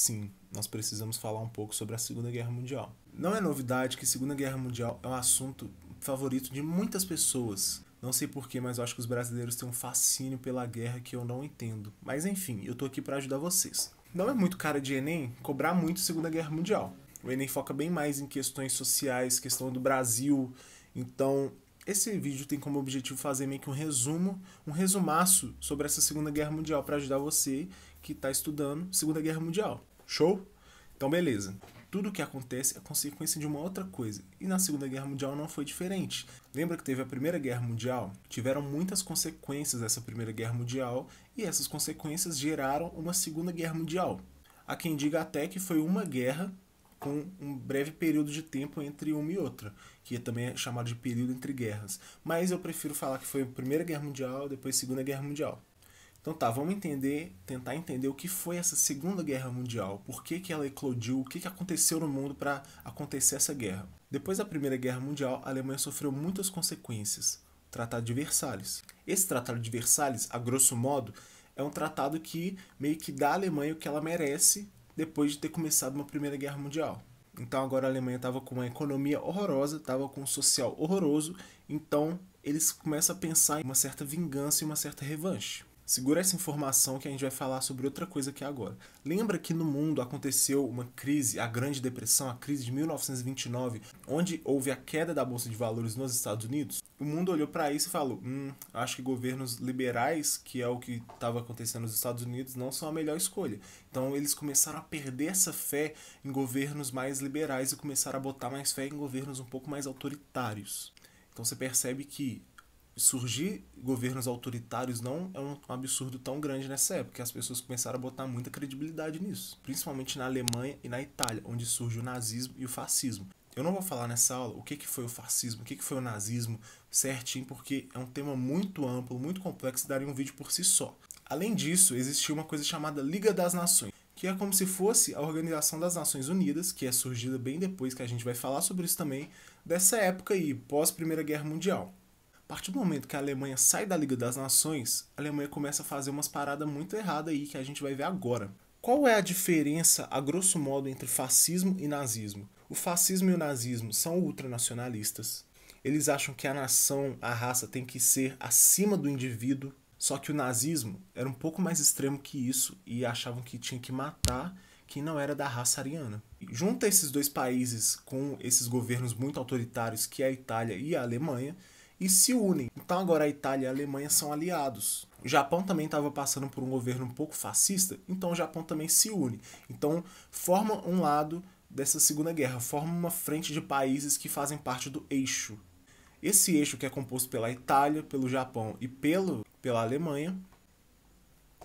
Sim, nós precisamos falar um pouco sobre a Segunda Guerra Mundial. Não é novidade que a Segunda Guerra Mundial é um assunto favorito de muitas pessoas. Não sei porquê, mas eu acho que os brasileiros têm um fascínio pela guerra que eu não entendo. Mas enfim, eu tô aqui para ajudar vocês. Não é muito cara de Enem cobrar muito Segunda Guerra Mundial. O Enem foca bem mais em questões sociais, questão do Brasil. Então, esse vídeo tem como objetivo fazer meio que um resumaço sobre essa Segunda Guerra Mundial para ajudar você que está estudando Segunda Guerra Mundial. Show? Então, beleza. Tudo o que acontece é consequência de uma outra coisa. E na Segunda Guerra Mundial não foi diferente. Lembra que teve a Primeira Guerra Mundial? Tiveram muitas consequências dessa Primeira Guerra Mundial e essas consequências geraram uma Segunda Guerra Mundial. Há quem diga até que foi uma guerra com um breve período de tempo entre uma e outra, que também é chamado de período entre guerras. Mas eu prefiro falar que foi a Primeira Guerra Mundial, depois a Segunda Guerra Mundial. Então tá, vamos tentar entender o que foi essa Segunda Guerra Mundial, por que ela eclodiu, o que aconteceu no mundo para acontecer essa guerra. Depois da Primeira Guerra Mundial, a Alemanha sofreu muitas consequências. O Tratado de Versalhes. Esse Tratado de Versalhes, a grosso modo, é um tratado que meio que dá à Alemanha o que ela merece depois de ter começado uma Primeira Guerra Mundial. Então agora a Alemanha estava com uma economia horrorosa, estava com um social horroroso, então eles começam a pensar em uma certa vingança e uma certa revanche. Segura essa informação que a gente vai falar sobre outra coisa aqui agora. Lembra que no mundo aconteceu uma crise, a Grande Depressão, a crise de 1929, onde houve a queda da Bolsa de Valores nos Estados Unidos? O mundo olhou para isso e falou, acho que governos liberais, que é o que estava acontecendo nos Estados Unidos, não são a melhor escolha. Então eles começaram a perder essa fé em governos mais liberais e começaram a botar mais fé em governos um pouco mais autoritários. Então você percebe que surgir governos autoritários não é um absurdo tão grande nessa época, as pessoas começaram a botar muita credibilidade nisso, principalmente na Alemanha e na Itália, onde surge o nazismo e o fascismo. Eu não vou falar nessa aula o que foi o fascismo, o que foi o nazismo certinho, porque é um tema muito amplo, muito complexo e daria um vídeo por si só. Além disso, existia uma coisa chamada Liga das Nações, que é como se fosse a Organização das Nações Unidas, que é surgida bem depois, que a gente vai falar sobre isso também, dessa época aí, pós Primeira Guerra Mundial. A partir do momento que a Alemanha sai da Liga das Nações, a Alemanha começa a fazer umas paradas muito erradas aí que a gente vai ver agora. Qual é a diferença, a grosso modo, entre fascismo e nazismo? O fascismo e o nazismo são ultranacionalistas. Eles acham que a nação, a raça, tem que ser acima do indivíduo. Só que o nazismo era um pouco mais extremo que isso e achavam que tinha que matar quem não era da raça ariana. Junta esses dois países com esses governos muito autoritários, que é a Itália e a Alemanha, e se unem. Então agora a Itália e a Alemanha são aliados. O Japão também estava passando por um governo um pouco fascista, então o Japão também se une. Então forma um lado dessa Segunda Guerra, forma uma frente de países que fazem parte do eixo. Esse eixo, que é composto pela Itália, pelo Japão e pela Alemanha,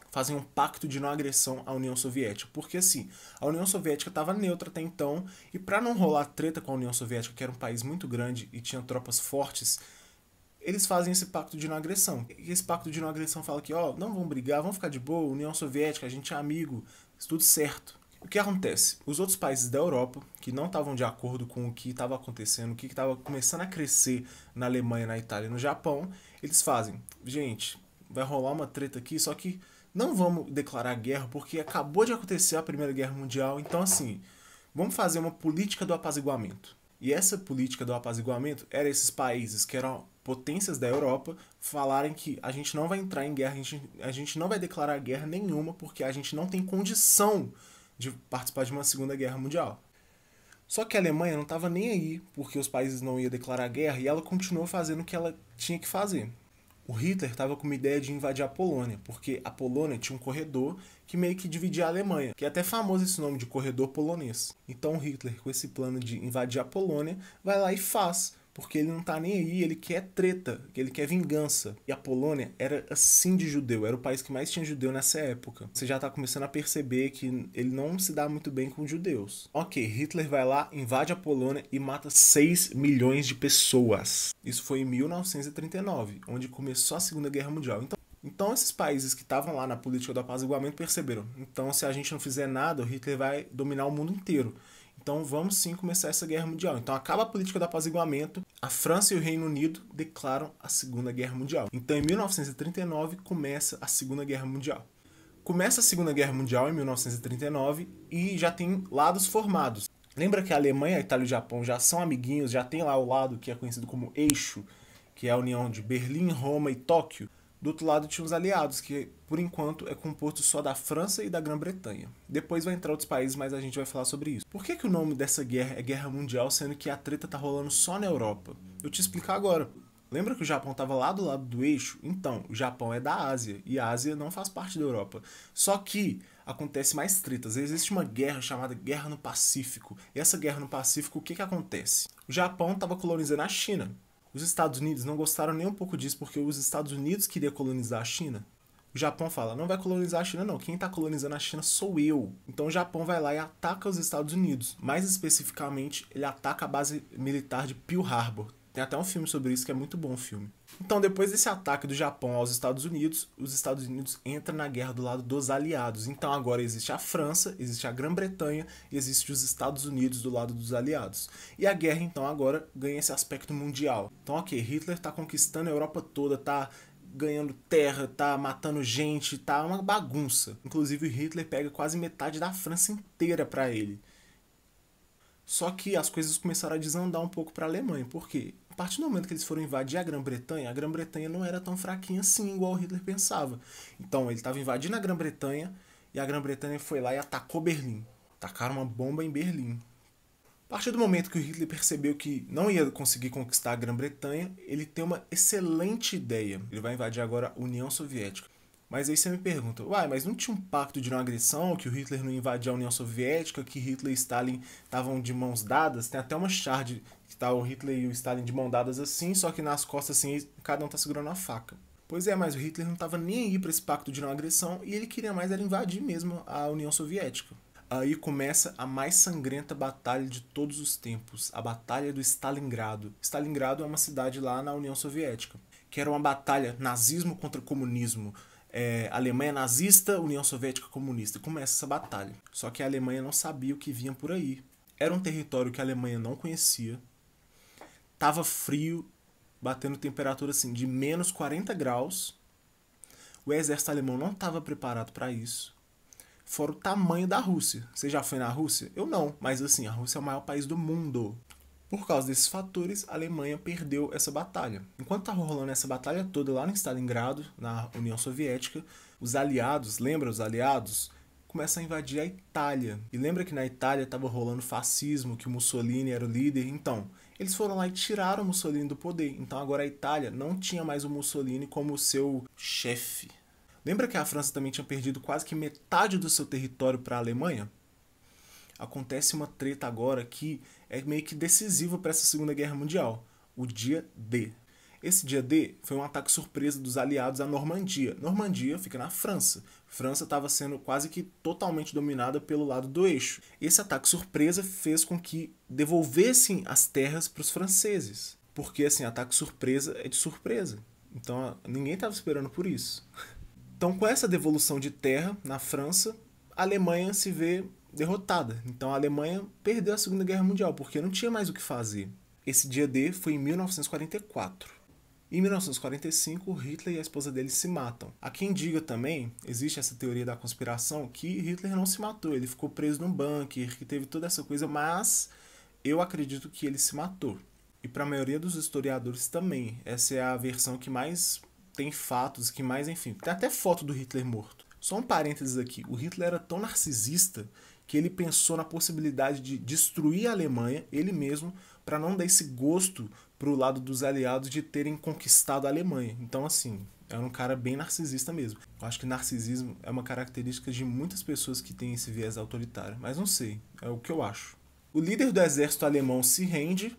fazem um pacto de não agressão à União Soviética. Porque assim, a União Soviética estava neutra até então, e para não rolar treta com a União Soviética, que era um país muito grande e tinha tropas fortes, eles fazem esse pacto de não agressão. E esse pacto de não agressão fala que, não vamos brigar, vamos ficar de boa, União Soviética, a gente é amigo, tudo certo. O que acontece? Os outros países da Europa, que não estavam de acordo com o que estava acontecendo, o que estava começando a crescer na Alemanha, na Itália e no Japão, eles fazem, gente, vai rolar uma treta aqui, só que não vamos declarar guerra, porque acabou de acontecer a Primeira Guerra Mundial, então assim, vamos fazer uma política do apaziguamento. E essa política do apaziguamento era esses países que eram potências da Europa falarem que a gente não vai entrar em guerra, a gente não vai declarar guerra nenhuma porque a gente não tem condição de participar de uma Segunda Guerra Mundial. Só que a Alemanha não estava nem aí porque os países não iam declarar guerra e ela continuou fazendo o que ela tinha que fazer. O Hitler estava com uma ideia de invadir a Polônia, porque a Polônia tinha um corredor que meio que dividia a Alemanha, que é até famoso esse nome de corredor polonês. Então o Hitler, com esse plano de invadir a Polônia, vai lá e faz, porque ele não tá nem aí, ele quer treta, ele quer vingança. E a Polônia era assim de judeu, era o país que mais tinha judeu nessa época. Você já tá começando a perceber que ele não se dá muito bem com judeus. Ok, Hitler vai lá, invade a Polônia e mata 6 milhões de pessoas. Isso foi em 1939, onde começou a Segunda Guerra Mundial. Então esses países que estavam lá na política do apaziguamento perceberam, então se a gente não fizer nada, o Hitler vai dominar o mundo inteiro. Então vamos sim começar essa guerra mundial. Então acaba a política do apaziguamento, a França e o Reino Unido declaram a Segunda Guerra Mundial. Então em 1939 começa a Segunda Guerra Mundial. Começa a Segunda Guerra Mundial em 1939 e já tem lados formados. Lembra que a Alemanha, a Itália e o Japão já são amiguinhos, já tem lá o lado que é conhecido como Eixo, que é a união de Berlim, Roma e Tóquio. Do outro lado tinha os aliados, que por enquanto é composto só da França e da Grã-Bretanha. Depois vai entrar outros países, mas a gente vai falar sobre isso. Por que o nome dessa guerra é Guerra Mundial, sendo que a treta tá rolando só na Europa? Eu te explico agora. Lembra que o Japão estava lá do lado do eixo? Então, o Japão é da Ásia, e a Ásia não faz parte da Europa. Só que acontece mais tretas. Existe uma guerra chamada Guerra no Pacífico. E essa guerra no Pacífico, o que acontece? O Japão estava colonizando a China. Os Estados Unidos não gostaram nem um pouco disso, porque os Estados Unidos queriam colonizar a China. O Japão fala, não vai colonizar a China não, quem está colonizando a China sou eu. Então o Japão vai lá e ataca os Estados Unidos. Mais especificamente, ele ataca a base militar de Pearl Harbor. Tem até um filme sobre isso que é muito bom o filme. Então, depois desse ataque do Japão aos Estados Unidos, os Estados Unidos entram na guerra do lado dos aliados. Então, agora existe a França, existe a Grã-Bretanha e existe os Estados Unidos do lado dos aliados. E a guerra, então, agora ganha esse aspecto mundial. Então, ok, Hitler está conquistando a Europa toda, está ganhando terra, tá matando gente, tá uma bagunça. Inclusive, Hitler pega quase metade da França inteira para ele. Só que as coisas começaram a desandar um pouco para a Alemanha. Por quê? A partir do momento que eles foram invadir a Grã-Bretanha não era tão fraquinha assim, igual o Hitler pensava. Então, ele estava invadindo a Grã-Bretanha e a Grã-Bretanha foi lá e atacou Berlim. Tacaram uma bomba em Berlim. A partir do momento que o Hitler percebeu que não ia conseguir conquistar a Grã-Bretanha, ele tem uma excelente ideia. Ele vai invadir agora a União Soviética. Mas aí você me pergunta, uai, mas não tinha um pacto de não agressão, que o Hitler não invadia a União Soviética, que Hitler e Stalin estavam de mãos dadas? Tem até uma charge que tá o Hitler e o Stalin de mãos dadas assim, só que nas costas assim, cada um tá segurando a faca. Pois é, mas o Hitler não estava nem aí para esse pacto de não agressão e ele queria mais era invadir mesmo a União Soviética. Aí começa a mais sangrenta batalha de todos os tempos, a Batalha do Stalingrado. Stalingrado é uma cidade lá na União Soviética, que era uma batalha nazismo contra comunismo. Alemanha nazista, União Soviética comunista. E começa essa batalha. Só que a Alemanha não sabia o que vinha por aí. Era um território que a Alemanha não conhecia. Tava frio, batendo temperatura assim de menos 40 graus. O exército alemão não estava preparado para isso. Fora o tamanho da Rússia. Você já foi na Rússia? Eu não, mas assim, a Rússia é o maior país do mundo. Por causa desses fatores, a Alemanha perdeu essa batalha. Enquanto estava rolando essa batalha toda lá no Stalingrado, na União Soviética, os aliados, lembra os aliados? Começam a invadir a Itália. E lembra que na Itália estava rolando fascismo, que o Mussolini era o líder? Então, eles foram lá e tiraram o Mussolini do poder. Então agora a Itália não tinha mais o Mussolini como seu chefe. Lembra que a França também tinha perdido quase que metade do seu território para a Alemanha? Acontece uma treta agora que é meio que decisiva para essa Segunda Guerra Mundial, o dia D. Esse dia D foi um ataque surpresa dos aliados à Normandia. Normandia fica na França. França estava sendo quase que totalmente dominada pelo lado do eixo. Esse ataque surpresa fez com que devolvessem as terras para os franceses. Porque assim, ataque surpresa é de surpresa. Então ninguém estava esperando por isso. Então, com essa devolução de terra na França, a Alemanha se vê derrotada. Então, a Alemanha perdeu a Segunda Guerra Mundial, porque não tinha mais o que fazer. Esse dia D foi em 1944. Em 1945, Hitler e a esposa dele se matam. Há quem diga também, existe essa teoria da conspiração, que Hitler não se matou, ele ficou preso num bunker, que teve toda essa coisa, mas eu acredito que ele se matou. E para a maioria dos historiadores também, essa é a versão que mais tem fatos, que mais, enfim, tem até foto do Hitler morto. Só um parênteses aqui, o Hitler era tão narcisista que ele pensou na possibilidade de destruir a Alemanha, ele mesmo, para não dar esse gosto pro lado dos aliados de terem conquistado a Alemanha. Então, assim, era um cara bem narcisista mesmo. Eu acho que narcisismo é uma característica de muitas pessoas que têm esse viés autoritário, mas não sei, é o que eu acho. O líder do exército alemão se rende,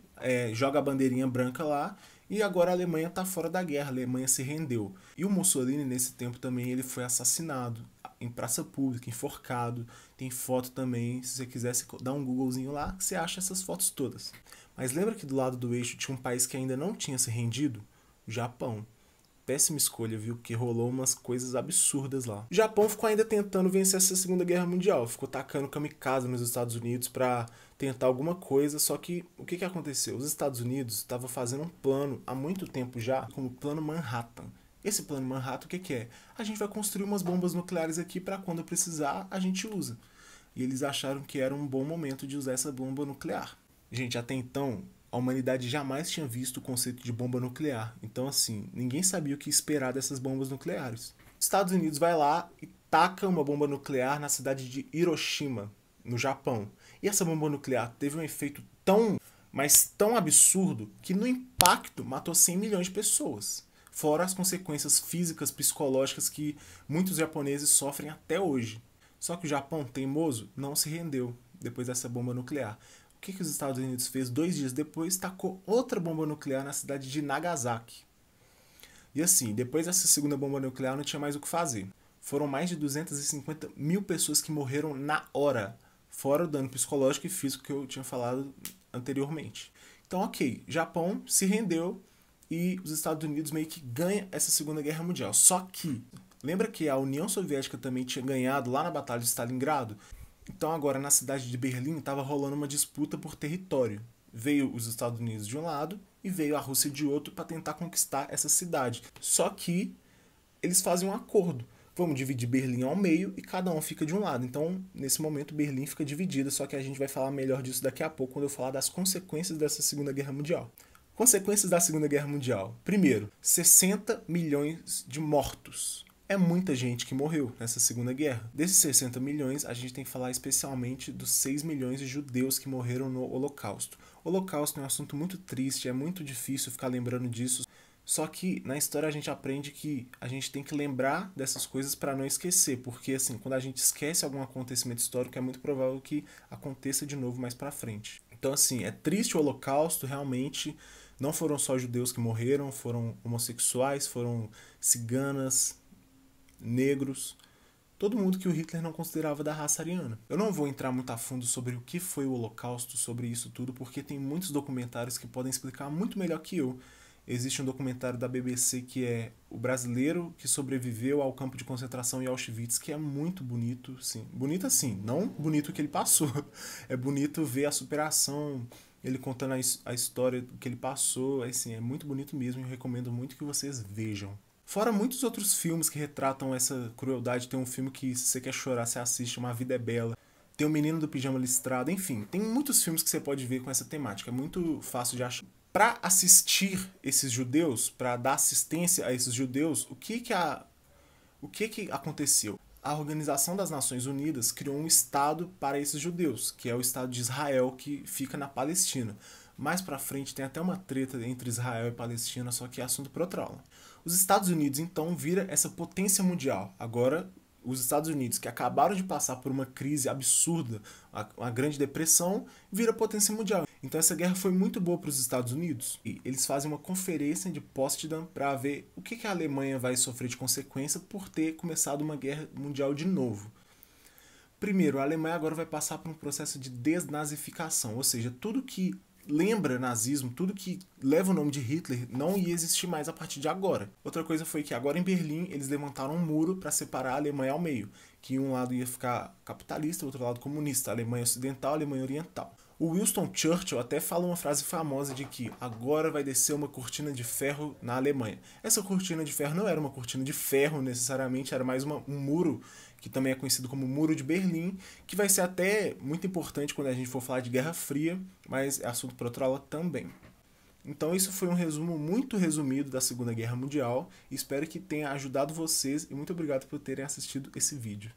joga a bandeirinha branca lá, e agora a Alemanha está fora da guerra, a Alemanha se rendeu. E o Mussolini, nesse tempo também, ele foi assassinado em praça pública, enforcado. Tem foto também, se você quiser dar um googlezinho lá, que você acha essas fotos todas. Mas lembra que do lado do eixo tinha um país que ainda não tinha se rendido? O Japão. Péssima escolha, viu? Porque rolou umas coisas absurdas lá. O Japão ficou ainda tentando vencer essa Segunda Guerra Mundial. Ficou tacando kamikaze nos Estados Unidos para tentar alguma coisa. Só que o que aconteceu? Os Estados Unidos estavam fazendo um plano há muito tempo já, como o Plano Manhattan, Esse plano Manhattan, o que é? A gente vai construir umas bombas nucleares aqui para quando precisar a gente usa. E eles acharam que era um bom momento de usar essa bomba nuclear. Gente, até então, a humanidade jamais tinha visto o conceito de bomba nuclear. Então, assim, ninguém sabia o que esperar dessas bombas nucleares. Os Estados Unidos vai lá e taca uma bomba nuclear na cidade de Hiroshima, no Japão. E essa bomba nuclear teve um efeito mas tão absurdo, que no impacto matou 100 milhões de pessoas. Fora as consequências físicas, psicológicas que muitos japoneses sofrem até hoje. Só que o Japão, teimoso, não se rendeu depois dessa bomba nuclear. O que os Estados Unidos fez 2 dias depois? Tacou outra bomba nuclear na cidade de Nagasaki. E assim, depois dessa segunda bomba nuclear não tinha mais o que fazer. Foram mais de 250 mil pessoas que morreram na hora, fora o dano psicológico e físico que eu tinha falado anteriormente. Então, ok, Japão se rendeu e os Estados Unidos meio que ganham essa Segunda Guerra Mundial. Só que, lembra que a União Soviética também tinha ganhado lá na Batalha de Stalingrado? Então agora na cidade de Berlim estava rolando uma disputa por território. Veio os Estados Unidos de um lado e veio a Rússia de outro para tentar conquistar essa cidade. Só que eles fazem um acordo. Vamos dividir Berlim ao meio e cada um fica de um lado. Então, nesse momento, Berlim fica dividida, só que a gente vai falar melhor disso daqui a pouco, quando eu falar das consequências dessa Segunda Guerra Mundial. Consequências da Segunda Guerra Mundial. Primeiro, 60 milhões de mortos. É muita gente que morreu nessa Segunda Guerra. Desses 60 milhões, a gente tem que falar especialmente dos 6 milhões de judeus que morreram no Holocausto. O Holocausto é um assunto muito triste, é muito difícil ficar lembrando disso. Só que na história a gente aprende que a gente tem que lembrar dessas coisas para não esquecer, porque assim, quando a gente esquece algum acontecimento histórico, é muito provável que aconteça de novo mais para frente. Então assim, é triste o Holocausto, realmente. Não foram só judeus que morreram, foram homossexuais, foram ciganas, negros, todo mundo que o Hitler não considerava da raça ariana. Eu não vou entrar muito a fundo sobre o que foi o Holocausto, sobre isso tudo, porque tem muitos documentários que podem explicar muito melhor que eu. Existe um documentário da BBC que é O Brasileiro que Sobreviveu ao Campo de Concentração em Auschwitz, que é muito bonito, sim. Bonito assim, não bonito que ele passou. É bonito ver a superação, ele contando a história que ele passou. Assim, é muito bonito mesmo e eu recomendo muito que vocês vejam. Fora muitos outros filmes que retratam essa crueldade. Tem um filme que, se você quer chorar, você assiste, Uma Vida é Bela. Tem O Menino do Pijama Listrado. Enfim, tem muitos filmes que você pode ver com essa temática. É muito fácil de achar. Para assistir esses judeus, para dar assistência a esses judeus, o que aconteceu? A Organização das Nações Unidas criou um estado para esses judeus, que é o Estado de Israel, que fica na Palestina. Mais para frente tem até uma treta entre Israel e Palestina, só que é assunto para outra aula. Os Estados Unidos então vira essa potência mundial. Agora os Estados Unidos, que acabaram de passar por uma crise absurda, uma grande depressão, vira potência mundial. Então essa guerra foi muito boa para os Estados Unidos. E eles fazem uma conferência de Potsdam para ver o que a Alemanha vai sofrer de consequência por ter começado uma guerra mundial de novo. Primeiro, a Alemanha agora vai passar por um processo de desnazificação, ou seja, tudo que lembra nazismo, tudo que leva o nome de Hitler não ia existir mais a partir de agora. Outra coisa foi que agora em Berlim eles levantaram um muro para separar a Alemanha ao meio, que um lado ia ficar capitalista, o outro lado comunista, a Alemanha ocidental, a Alemanha oriental. O Winston Churchill até fala uma frase famosa de que agora vai descer uma cortina de ferro na Alemanha. Essa cortina de ferro não era uma cortina de ferro necessariamente, era mais um muro, que também é conhecido como Muro de Berlim, que vai ser até muito importante quando a gente for falar de Guerra Fria, mas é assunto para outra aula também. Então isso foi um resumo muito resumido da Segunda Guerra Mundial, espero que tenha ajudado vocês e muito obrigado por terem assistido esse vídeo.